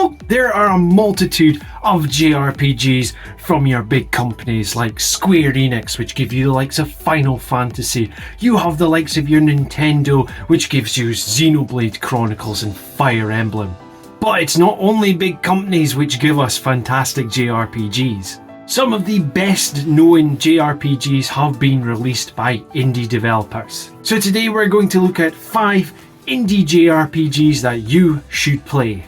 Well, there are a multitude of JRPGs from your big companies like Square Enix, which give you the likes of Final Fantasy. You have the likes of your Nintendo, which gives you Xenoblade Chronicles and Fire Emblem. But it's not only big companies which give us fantastic JRPGs. Some of the best known JRPGs have been released by indie developers. So today we're going to look at 5 indie JRPGs that you should play.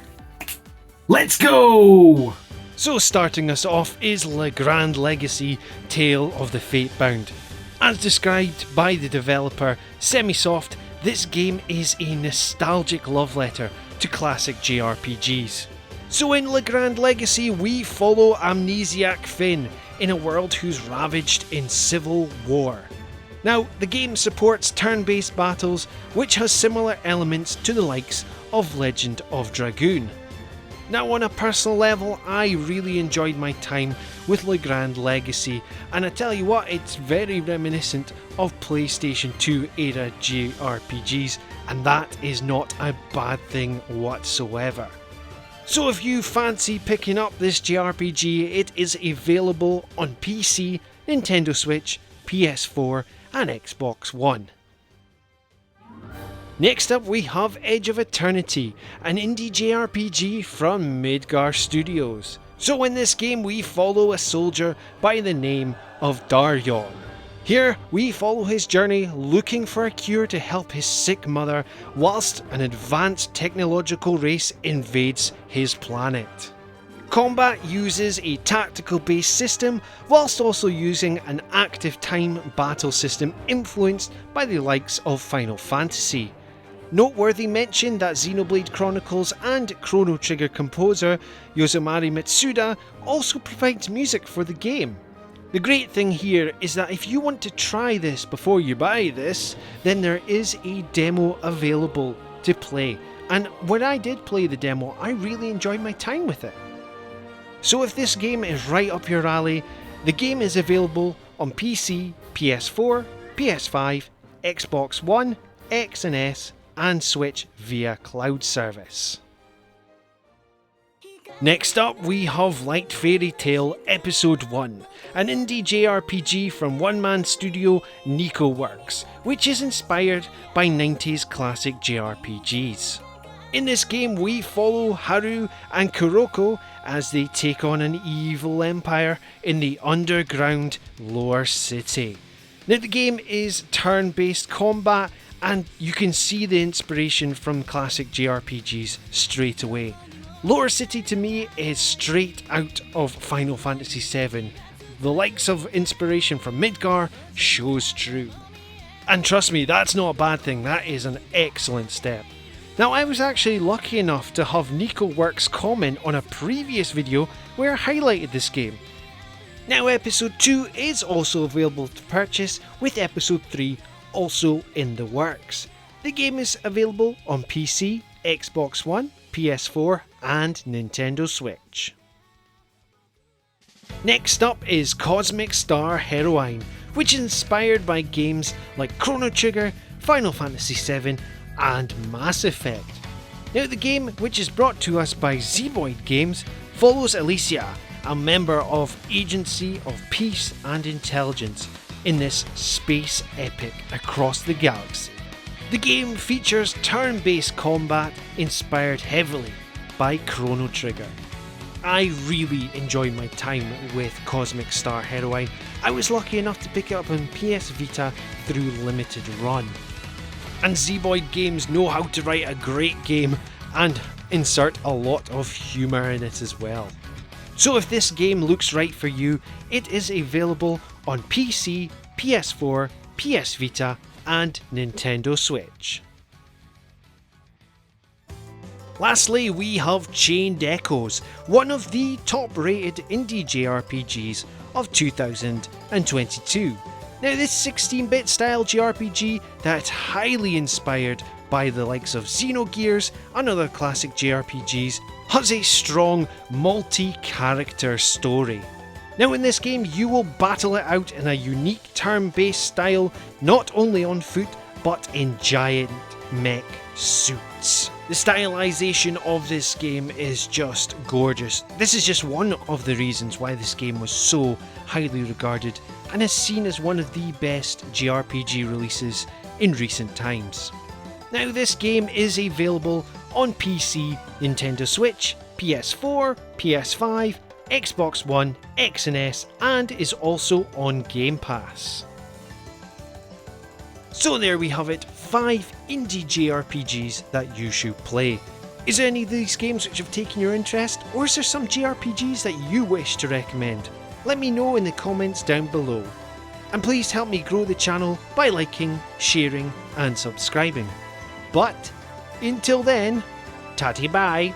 Let's go! So starting us off is Legrand Legacy, Tale of the Fatebound. As described by the developer Semisoft, this game is a nostalgic love letter to classic JRPGs. So in Legrand Legacy we follow amnesiac Finn in a world who's ravaged in civil war. Now, the game supports turn-based battles, which has similar elements to the likes of Legend of Dragoon. Now, on a personal level, I really enjoyed my time with Legrand Legacy, and I tell you what, it's very reminiscent of PlayStation 2 era JRPGs, and that is not a bad thing whatsoever. So if you fancy picking up this JRPG, it is available on PC, Nintendo Switch, PS4 and Xbox One. Next up we have Edge of Eternity, an indie JRPG from Midgar Studios. So in this game we follow a soldier by the name of Daryon. Here we follow his journey looking for a cure to help his sick mother whilst an advanced technological race invades his planet. Combat uses a tactical based system whilst also using an active time battle system influenced by the likes of Final Fantasy. Noteworthy mention that Xenoblade Chronicles and Chrono Trigger composer Yosumari Mitsuda also provides music for the game. The great thing here is that if you want to try this before you buy this, then there is a demo available to play, and when I did play the demo I really enjoyed my time with it. So if this game is right up your alley, the game is available on PC, PS4, PS5, Xbox One, X and S and Switch via cloud service. Next up we have Light Fairy Tail Episode 1, an indie JRPG from one-man studio Nico Works, which is inspired by 90s classic JRPGs. In this game we follow Haru and Kuroko as they take on an evil empire in the underground Lower City. Now the game is turn-based combat and you can see the inspiration from classic JRPGs straight away. Lower City to me is straight out of Final Fantasy VII. The likes of inspiration from Midgar shows true. And trust me, that's not a bad thing, that is an excellent step. Now I was actually lucky enough to have Nico Works comment on a previous video where I highlighted this game. Now Episode 2 is also available to purchase, with Episode 3 also in the works. The game is available on PC, Xbox One, PS4 and Nintendo Switch. Next up is Cosmic Star Heroine, which is inspired by games like Chrono Trigger, Final Fantasy VII and Mass Effect. Now the game, which is brought to us by Zeboyd Games, follows Alicia, a member of Agency of Peace and Intelligence, in this space epic across the galaxy. The game features turn-based combat inspired heavily by Chrono Trigger. I really enjoyed my time with Cosmic Star Heroine. I was lucky enough to pick it up on PS Vita through limited run. And Zeboyd Games know how to write a great game and insert a lot of humour in it as well. So if this game looks right for you, it is available on PC, PS4, PS Vita and Nintendo Switch. Lastly, we have Chained Echoes, one of the top rated indie JRPGs of 2022. Now this 16-bit style JRPG that's highly inspired by the likes of Xenogears and other classic JRPGs has a strong multi-character story. Now in this game you will battle it out in a unique turn-based style, not only on foot but in giant mech suits. The stylization of this game is just gorgeous. This is just one of the reasons why this game was so highly regarded and is seen as one of the best JRPG releases in recent times. Now, this game is available on PC, Nintendo Switch, PS4, PS5, Xbox One, X and S, and is also on Game Pass. So there we have it, 5 indie JRPGs that you should play. Is there any of these games which have taken your interest, or is there some JRPGs that you wish to recommend? Let me know in the comments down below. And please help me grow the channel by liking, sharing and subscribing. But until then, tatty bye.